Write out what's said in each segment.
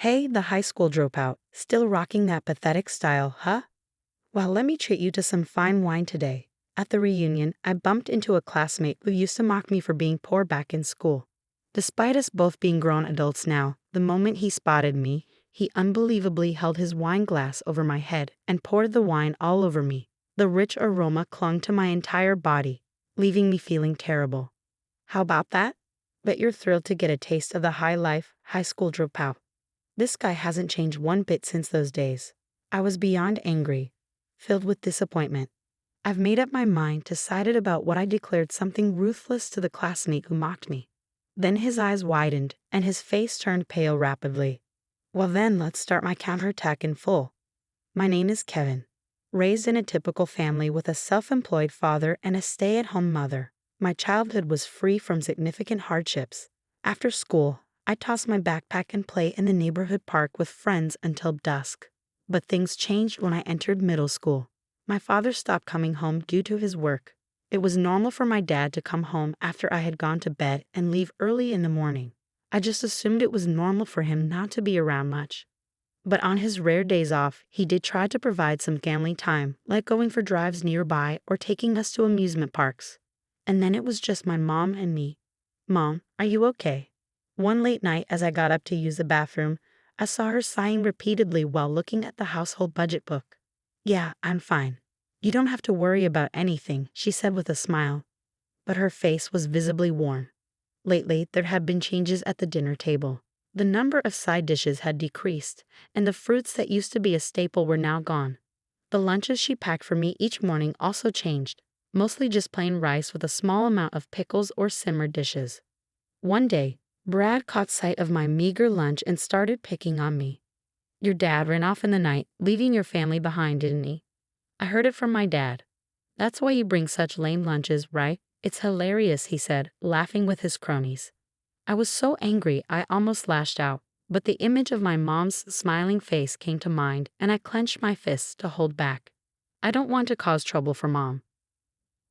Hey, the high school dropout. Still rocking that pathetic style, huh? Well, let me treat you to some fine wine today. At the reunion, I bumped into a classmate who used to mock me for being poor back in school. Despite us both being grown adults now, the moment he spotted me, he unbelievably held his wine glass over my head and poured the wine all over me. The rich aroma clung to my entire body, leaving me feeling terrible. How about that? Bet you're thrilled to get a taste of the high life, high school dropout. This guy hasn't changed one bit since those days. I was beyond angry, filled with disappointment. I've made up my mind, decided about what I declared something ruthless to the classmate who mocked me. Then his eyes widened, and his face turned pale rapidly. Well then, let's start my counterattack in full. My name is Kevin. Raised in a typical family with a self-employed father and a stay-at-home mother, my childhood was free from significant hardships. After school, I tossed my backpack and play in the neighborhood park with friends until dusk. But things changed when I entered middle school. My father stopped coming home due to his work. It was normal for my dad to come home after I had gone to bed and leave early in the morning. I just assumed it was normal for him not to be around much. But on his rare days off, he did try to provide some family time, like going for drives nearby or taking us to amusement parks. And then it was just my mom and me. Mom, are you okay? One late night as I got up to use the bathroom, I saw her sighing repeatedly while looking at the household budget book. Yeah, I'm fine. You don't have to worry about anything, she said with a smile. But her face was visibly worn. Lately, there had been changes at the dinner table. The number of side dishes had decreased, and the fruits that used to be a staple were now gone. The lunches she packed for me each morning also changed, mostly just plain rice with a small amount of pickles or simmered dishes. One day, Brad caught sight of my meager lunch and started picking on me. Your dad ran off in the night, leaving your family behind, didn't he? I heard it from my dad. That's why you bring such lame lunches, right? It's hilarious, he said, laughing with his cronies. I was so angry I almost lashed out, but the image of my mom's smiling face came to mind and I clenched my fists to hold back. I don't want to cause trouble for Mom.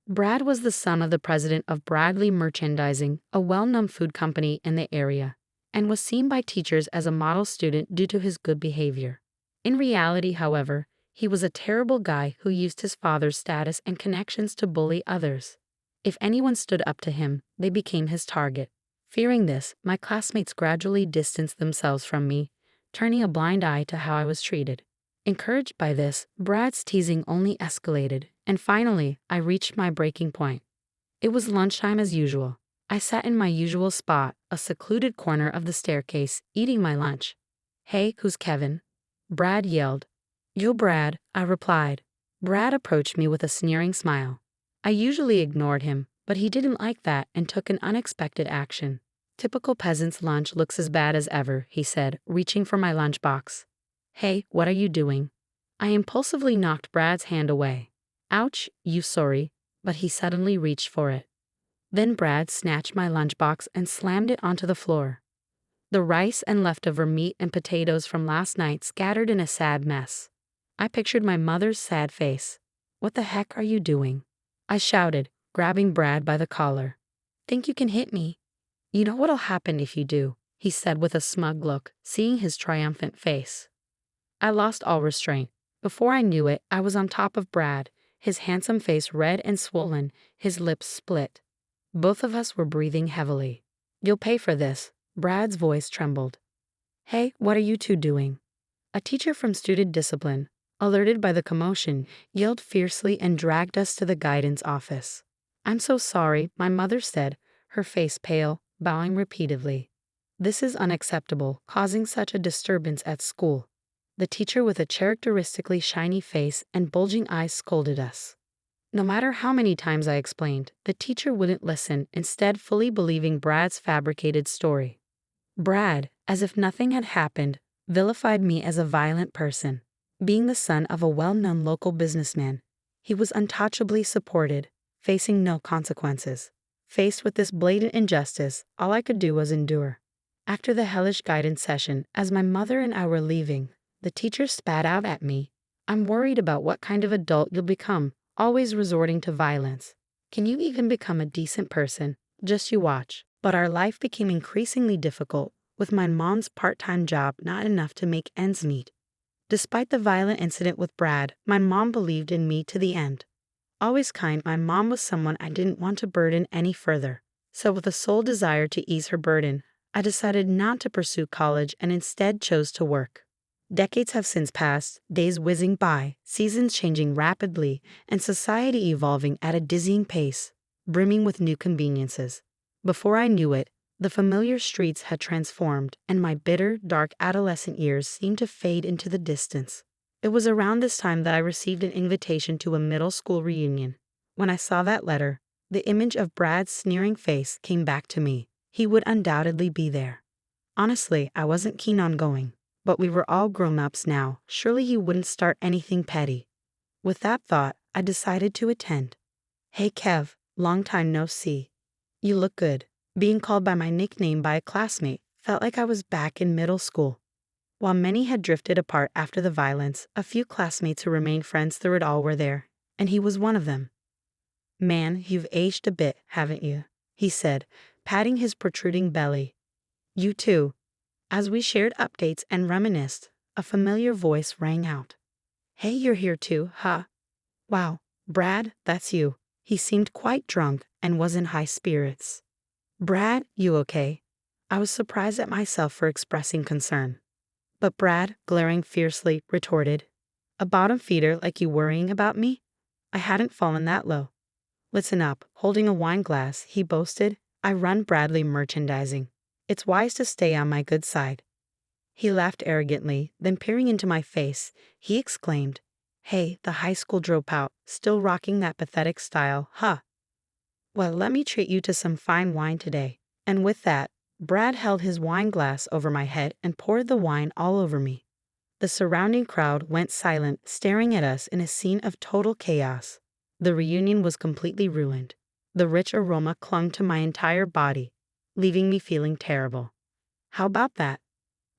Brad was the son of the president of Bradley Merchandising, a well-known food company in the area, and was seen by teachers as a model student due to his good behavior. In reality, however, he was a terrible guy who used his father's status and connections to bully others. If anyone stood up to him, they became his target. Fearing this, my classmates gradually distanced themselves from me, turning a blind eye to how I was treated. Encouraged by this, Brad's teasing only escalated, and finally, I reached my breaking point. It was lunchtime as usual. I sat in my usual spot, a secluded corner of the staircase, eating my lunch. Hey, who's Kevin? Brad yelled. Yo, Brad, I replied. Brad approached me with a sneering smile. I usually ignored him, but he didn't like that and took an unexpected action. Typical peasant's lunch looks as bad as ever, he said, reaching for my lunchbox. Hey, what are you doing? I impulsively knocked Brad's hand away. Ouch, you sorry, but he suddenly reached for it. Then Brad snatched my lunchbox and slammed it onto the floor. The rice and leftover meat and potatoes from last night scattered in a sad mess. I pictured my mother's sad face. What the heck are you doing? I shouted, grabbing Brad by the collar. Think you can hit me? You know what'll happen if you do, he said with a smug look, seeing his triumphant face. I lost all restraint. Before I knew it, I was on top of Brad, his handsome face red and swollen, his lips split. Both of us were breathing heavily. You'll pay for this. Brad's voice trembled. Hey, what are you two doing? A teacher from student discipline, alerted by the commotion, yelled fiercely and dragged us to the guidance office. I'm so sorry, my mother said, her face pale, bowing repeatedly. This is unacceptable, causing such a disturbance at school. The teacher with a characteristically shiny face and bulging eyes scolded us. No matter how many times I explained, the teacher wouldn't listen, instead fully believing Brad's fabricated story. Brad, as if nothing had happened, vilified me as a violent person. Being the son of a well-known local businessman, he was untouchably supported, facing no consequences. Faced with this blatant injustice, all I could do was endure. After the hellish guidance session, as my mother and I were leaving, the teacher spat out at me. I'm worried about what kind of adult you'll become, always resorting to violence. Can you even become a decent person? Just you watch. But our life became increasingly difficult. with my mom's part-time job not enough to make ends meet. Despite the violent incident with Brad, my mom believed in me to the end. Always kind, my mom was someone I didn't want to burden any further. So with a sole desire to ease her burden, I decided not to pursue college and instead chose to work. Decades have since passed, days whizzing by, seasons changing rapidly, and society evolving at a dizzying pace, brimming with new conveniences. Before I knew it, the familiar streets had transformed, and my bitter, dark adolescent years seemed to fade into the distance. It was around this time that I received an invitation to a middle school reunion. When I saw that letter, the image of Brad's sneering face came back to me. He would undoubtedly be there. Honestly, I wasn't keen on going, but we were all grown-ups now. Surely he wouldn't start anything petty. With that thought, I decided to attend. Hey Kev, long time no see. You look good. Being called by my nickname by a classmate felt like I was back in middle school. While many had drifted apart after the violence, a few classmates who remained friends through it all were there, and he was one of them. Man, you've aged a bit, haven't you? He said, patting his protruding belly. You too. As we shared updates and reminisced, a familiar voice rang out. Hey, you're here too, huh? Wow, Brad, that's you. He seemed quite drunk and was in high spirits. Brad, you okay? I was surprised at myself for expressing concern. But Brad, glaring fiercely, retorted, a bottom feeder like you worrying about me? I hadn't fallen that low. Listen up, holding a wine glass, he boasted. I run Bradley Merchandising. It's wise to stay on my good side. He laughed arrogantly, then peering into my face, he exclaimed, Hey, the high school dropout, still rocking that pathetic style, huh? Well, let me treat you to some fine wine today. And with that, Brad held his wine glass over my head and poured the wine all over me. The surrounding crowd went silent, staring at us in a scene of total chaos. The reunion was completely ruined. The rich aroma clung to my entire body, leaving me feeling terrible. How about that?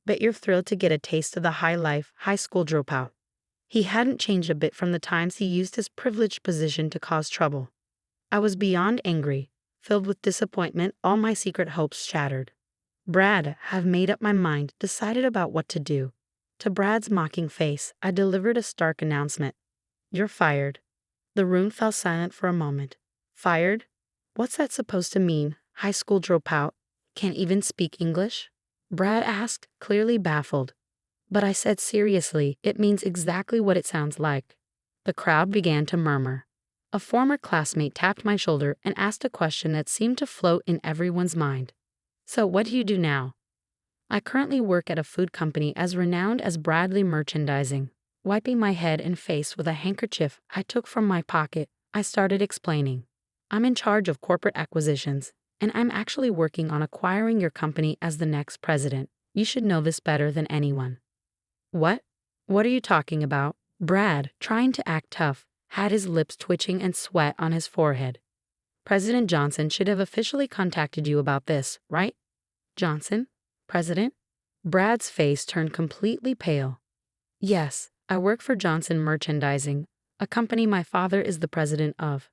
Bet you're thrilled to get a taste of the high school dropout. He hadn't changed a bit from the times he used his privileged position to cause trouble. I was beyond angry, filled with disappointment, all my secret hopes shattered. Brad, have made up my mind, decided about what to do. To Brad's mocking face, I delivered a stark announcement. You're fired. The room fell silent for a moment. Fired? What's that supposed to mean? High school dropout? Can't even speak English? Brad asked, clearly baffled. But I said seriously, it means exactly what it sounds like. The crowd began to murmur. A former classmate tapped my shoulder and asked a question that seemed to float in everyone's mind. So what do you do now? I currently work at a food company as renowned as Bradley Merchandising. Wiping my head and face with a handkerchief I took from my pocket, I started explaining. I'm in charge of corporate acquisitions, and I'm actually working on acquiring your company as the next president. You should know this better than anyone. What? What are you talking about? Brad, trying to act tough, had his lips twitching and sweat on his forehead. President Johnson should have officially contacted you about this, right? Johnson? President? Brad's face turned completely pale. Yes, I work for Johnson Merchandising, a company my father is the president of.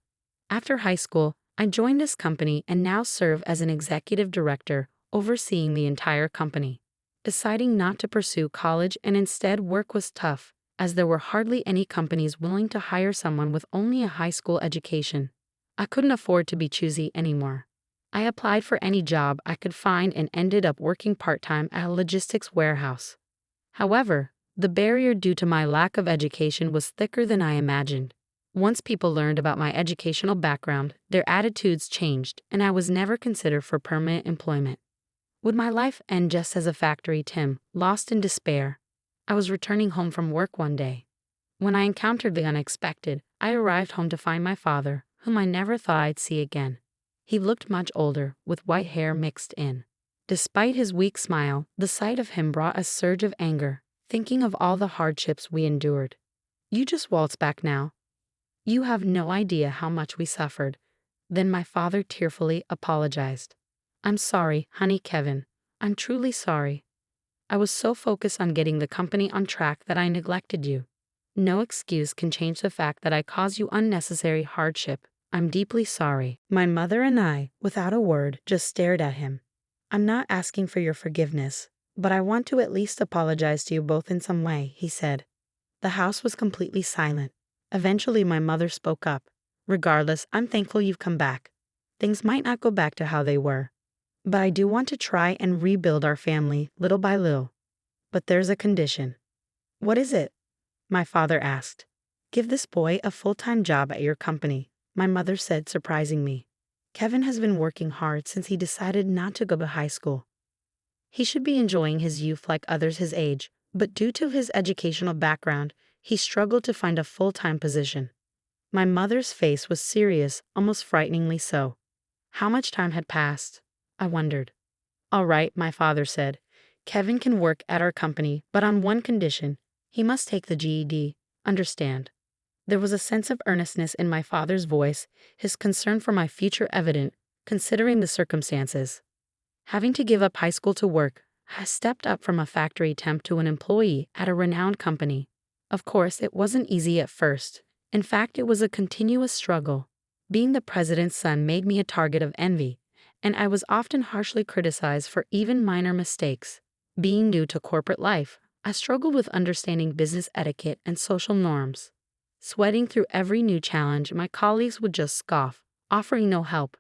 After high school, I joined this company and now serve as an executive director, overseeing the entire company. Deciding not to pursue college and instead work was tough, as there were hardly any companies willing to hire someone with only a high school education. I couldn't afford to be choosy anymore. I applied for any job I could find and ended up working part-time at a logistics warehouse. However, the barrier due to my lack of education was thicker than I imagined. Once people learned about my educational background, their attitudes changed, and I was never considered for permanent employment. Would my life end just as a factory Tim, lost in despair? I was returning home from work one day. When I encountered the unexpected, I arrived home to find my father, whom I never thought I'd see again. He looked much older, with white hair mixed in. Despite his weak smile, the sight of him brought a surge of anger, thinking of all the hardships we endured. You just waltz back now. You have no idea how much we suffered. Then my father tearfully apologized. I'm sorry, honey Kevin. I'm truly sorry. I was so focused on getting the company on track that I neglected you. No excuse can change the fact that I caused you unnecessary hardship. I'm deeply sorry. My mother and I, without a word, just stared at him. I'm not asking for your forgiveness, but I want to at least apologize to you both in some way, he said. The house was completely silent. Eventually, my mother spoke up. Regardless, I'm thankful you've come back. Things might not go back to how they were, but I do want to try and rebuild our family little by little. But there's a condition. What is it? My father asked. Give this boy a full-time job at your company, my mother said, surprising me. Kevin has been working hard since he decided not to go to high school. He should be enjoying his youth like others his age, but due to his educational background, he struggled to find a full-time position. My mother's face was serious, almost frighteningly so. How much time had passed? I wondered. All right, my father said. Kevin can work at our company, but on one condition. He must take the GED. Understand? There was a sense of earnestness in my father's voice, his concern for my future evident, considering the circumstances. Having to give up high school to work, I stepped up from a factory temp to an employee at a renowned company. Of course, it wasn't easy at first. In fact, it was a continuous struggle. Being the president's son made me a target of envy, and I was often harshly criticized for even minor mistakes. Being new to corporate life, I struggled with understanding business etiquette and social norms. Sweating through every new challenge, my colleagues would just scoff, offering no help.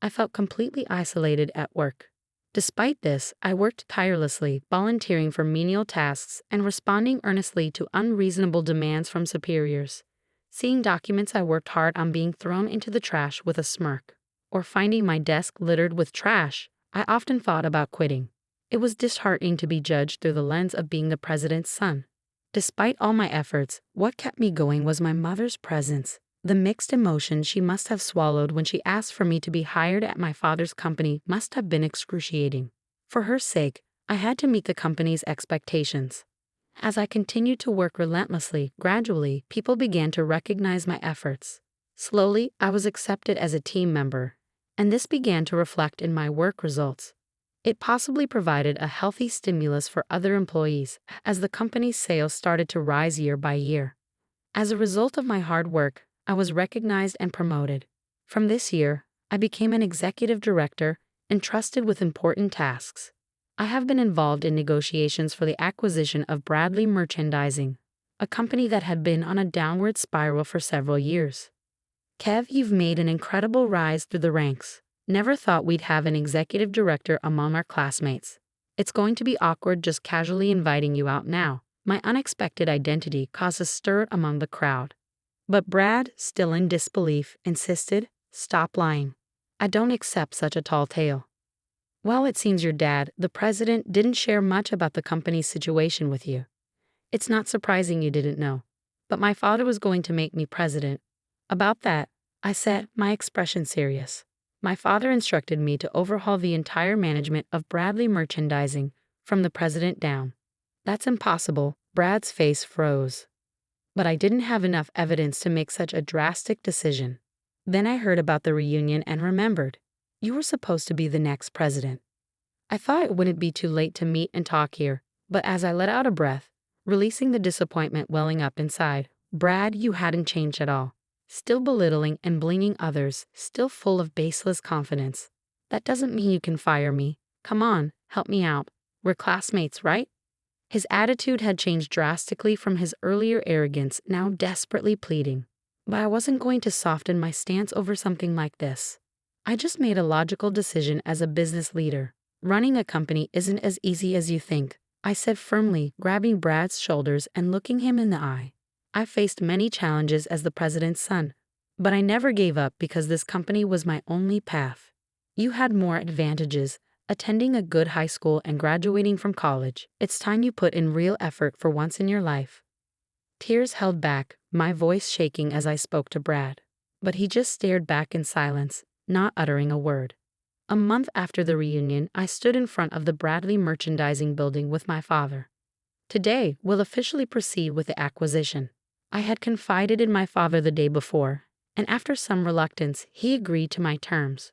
I felt completely isolated at work. Despite this, I worked tirelessly, volunteering for menial tasks and responding earnestly to unreasonable demands from superiors. Seeing documents I worked hard on being thrown into the trash with a smirk, or finding my desk littered with trash, I often thought about quitting. It was disheartening to be judged through the lens of being the president's son. Despite all my efforts, what kept me going was my mother's presence. The mixed emotions she must have swallowed when she asked for me to be hired at my father's company must have been excruciating. For her sake, I had to meet the company's expectations. As I continued to work relentlessly, gradually, people began to recognize my efforts. Slowly, I was accepted as a team member, and this began to reflect in my work results. It possibly provided a healthy stimulus for other employees as the company's sales started to rise year by year. As a result of my hard work, I was recognized and promoted. From this year, I became an executive director entrusted with important tasks. I have been involved in negotiations for the acquisition of Bradley Merchandising, a company that had been on a downward spiral for several years. Kev, you've made an incredible rise through the ranks. Never thought we'd have an executive director among our classmates. It's going to be awkward just casually inviting you out now. My unexpected identity caused a stir among the crowd. But Brad, still in disbelief, insisted, "Stop lying. I don't accept such a tall tale." Well, it seems your dad, the president, didn't share much about the company's situation with you. It's not surprising you didn't know. But my father was going to make me president. About that, I said, my expression serious. My father instructed me to overhaul the entire management of Bradley Merchandising, from the president down. That's impossible. Brad's face froze. But I didn't have enough evidence to make such a drastic decision. Then I heard about the reunion and remembered. You were supposed to be the next president. I thought it wouldn't be too late to meet and talk here, but as I let out a breath, releasing the disappointment welling up inside, Brad, you hadn't changed at all. Still belittling and blaming others, still full of baseless confidence. That doesn't mean you can fire me. Come on, help me out. We're classmates, right? His attitude had changed drastically from his earlier arrogance, now desperately pleading. But I wasn't going to soften my stance over something like this. I just made a logical decision as a business leader. Running a company isn't as easy as you think, I said firmly, grabbing Brad's shoulders and looking him in the eye. I faced many challenges as the president's son, but I never gave up because this company was my only path. You had more advantages, attending a good high school and graduating from college. It's time you put in real effort for once in your life. Tears held back, my voice shaking as I spoke to Brad, but he just stared back in silence, not uttering a word. A month after the reunion, I stood in front of the Bradley Merchandising building with my father. Today, we'll officially proceed with the acquisition. I had confided in my father the day before, and after some reluctance, he agreed to my terms.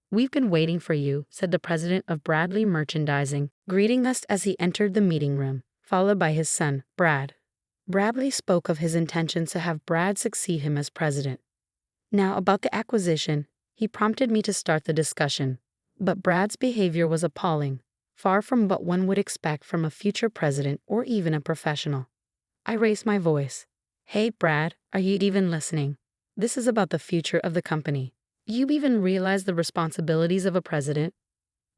We've been waiting for you, said the president of Bradley Merchandising, greeting us as he entered the meeting room, followed by his son, Brad. Bradley spoke of his intentions to have Brad succeed him as president. Now, about the acquisition, he prompted me to start the discussion. But Brad's behavior was appalling, far from what one would expect from a future president or even a professional. I raised my voice. Hey, Brad, are you even listening? This is about the future of the company. You even realize the responsibilities of a president?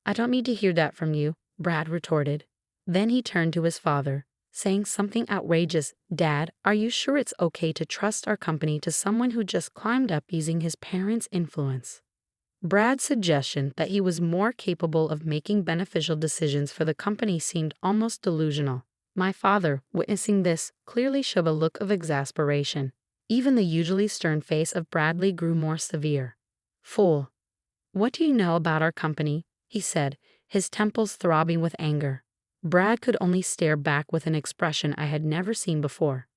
I don't need to hear that from you, Brad retorted. Then he turned to his father, saying something outrageous. Dad, are you sure it's okay to trust our company to someone who just climbed up using his parents' influence? Brad's suggestion that he was more capable of making beneficial decisions for the company seemed almost delusional. My father, witnessing this, clearly showed a look of exasperation. Even the usually stern face of Bradley grew more severe. Fool. What do you know about our company? He said, his temples throbbing with anger. Brad could only stare back with an expression I had never seen before.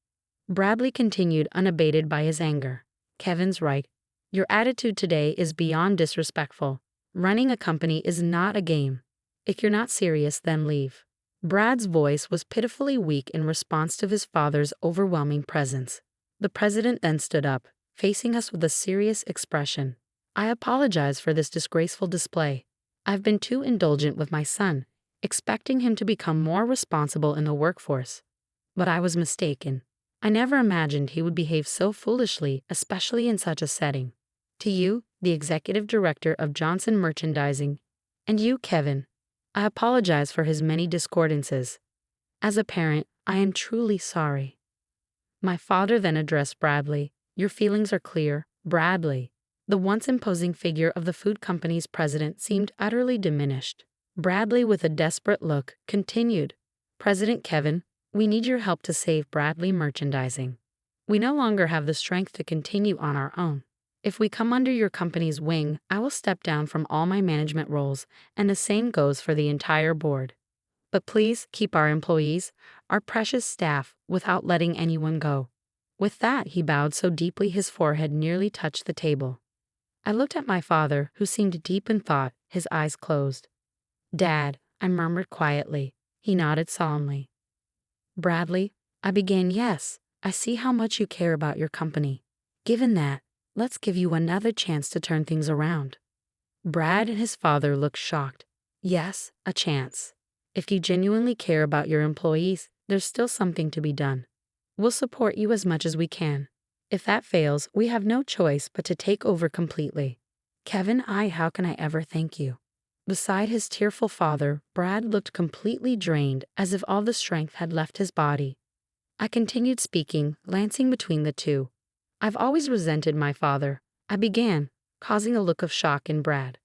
Bradley continued unabated by his anger. Kevin's right. Your attitude today is beyond disrespectful. Running a company is not a game. If you're not serious, then leave. Brad's voice was pitifully weak in response to his father's overwhelming presence. The president then stood up, facing us with a serious expression. I apologize for this disgraceful display. I've been too indulgent with my son, expecting him to become more responsible in the workforce. But I was mistaken. I never imagined he would behave so foolishly, especially in such a setting. To you, the executive director of Johnson Merchandising, and you, Kevin, I apologize for his many discordances. As a parent, I am truly sorry. My father then addressed Bradley. Your feelings are clear, Bradley. The once imposing figure of the food company's president seemed utterly diminished. Bradley, with a desperate look, continued, President Kevin, we need your help to save Bradley Merchandising. We no longer have the strength to continue on our own. If we come under your company's wing, I will step down from all my management roles, and the same goes for the entire board. But please keep our employees, our precious staff, without letting anyone go. With that, he bowed so deeply his forehead nearly touched the table. I looked at my father, who seemed deep in thought, his eyes closed. Dad, I murmured quietly. He nodded solemnly. Bradley, I began, yes, I see how much you care about your company. Given that, let's give you another chance to turn things around. Brad and his father looked shocked. Yes, a chance. If you genuinely care about your employees, there's still something to be done. We'll support you as much as we can. If that fails, we have no choice but to take over completely. Kevin, how can I ever thank you? Beside his tearful father, Brad looked completely drained, as if all the strength had left his body. I continued speaking, lancing between the two. I've always resented my father, I began, causing a look of shock in Brad.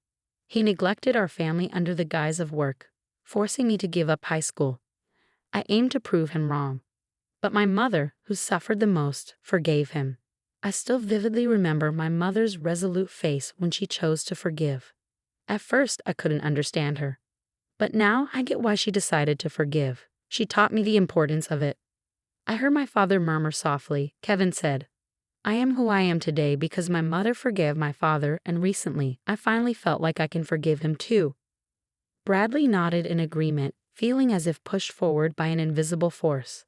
He neglected our family under the guise of work, forcing me to give up high school. I aimed to prove him wrong. But my mother, who suffered the most, forgave him. I still vividly remember my mother's resolute face when she chose to forgive. At first, I couldn't understand her. But now I get why she decided to forgive. She taught me the importance of it. I heard my father murmur softly. Kevin said, I am who I am today because my mother forgave my father, and recently, I finally felt like I can forgive him too. Bradley nodded in agreement, feeling as if pushed forward by an invisible force.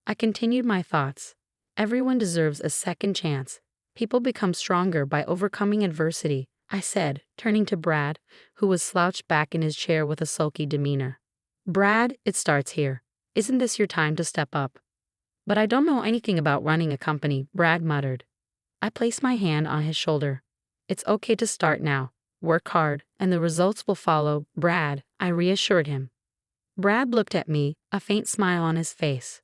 I continued my thoughts. Everyone deserves a second chance. People become stronger by overcoming adversity, I said, turning to Brad, who was slouched back in his chair with a sulky demeanor. Brad, it starts here. Isn't this your time to step up? But I don't know anything about running a company, Brad muttered. I placed my hand on his shoulder. It's okay to start now. Work hard, and the results will follow, Brad, I reassured him. Brad looked at me, a faint smile on his face.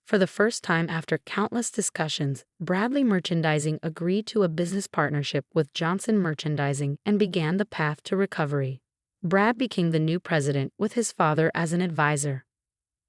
For the first time after countless discussions, Bradley Merchandising agreed to a business partnership with Johnson Merchandising and began the path to recovery. Brad became the new president with his father as an advisor.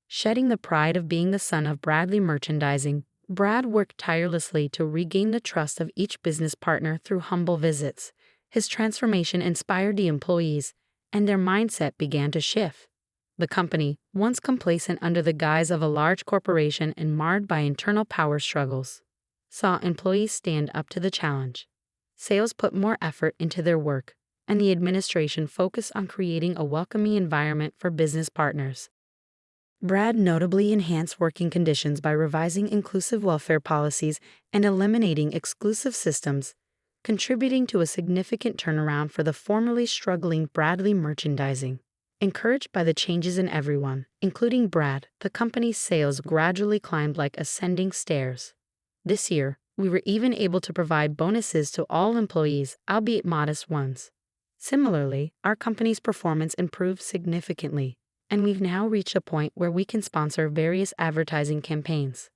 Shedding the pride of being the son of Bradley Merchandising, Brad worked tirelessly to regain the trust of each business partner through humble visits. His transformation inspired the employees, and their mindset began to shift. The company, once complacent under the guise of a large corporation and marred by internal power struggles, saw employees stand up to the challenge. Sales put more effort into their work, and the administration focused on creating a welcoming environment for business partners. Brad notably enhanced working conditions by revising inclusive welfare policies and eliminating exclusive systems, contributing to a significant turnaround for the formerly struggling Bradley merchandising. Encouraged by the changes in everyone, including Brad, the company's sales gradually climbed like ascending stairs. This year, we were even able to provide bonuses to all employees, albeit modest ones. Similarly, our company's performance improved significantly, and we've now reached a point where we can sponsor various advertising campaigns.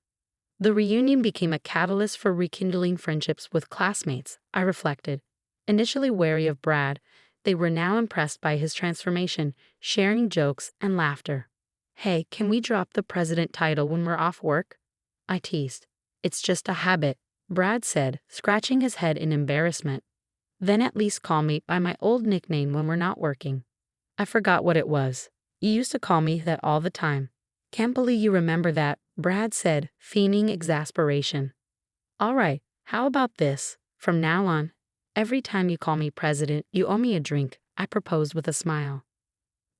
The reunion became a catalyst for rekindling friendships with classmates, I reflected. Initially wary of Brad, they were now impressed by his transformation, sharing jokes and laughter. "Hey, can we drop the president title when we're off work?" I teased. "It's just a habit," Brad said, scratching his head in embarrassment. "Then at least call me by my old nickname when we're not working." I forgot what it was. "You used to call me that all the time." "Can't believe you remember that," Brad said, feigning exasperation. "All right, how about this? From now on, every time you call me president, you owe me a drink," I proposed with a smile.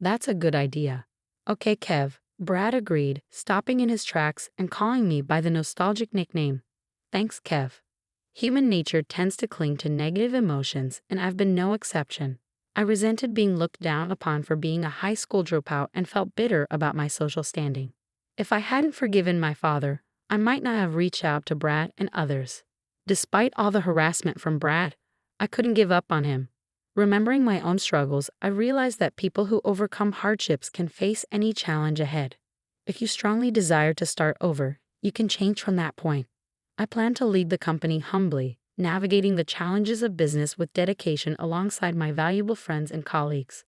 "That's a good idea." "Okay, Kev," Brad agreed, stopping in his tracks and calling me by the nostalgic nickname. "Thanks, Kev." Human nature tends to cling to negative emotions, and I've been no exception. I resented being looked down upon for being a high school dropout and felt bitter about my social standing. If I hadn't forgiven my father, I might not have reached out to Brad and others. Despite all the harassment from Brad, I couldn't give up on him. Remembering my own struggles, I realized that people who overcome hardships can face any challenge ahead. If you strongly desire to start over, you can change from that point. I plan to lead the company humbly, navigating the challenges of business with dedication alongside my valuable friends and colleagues.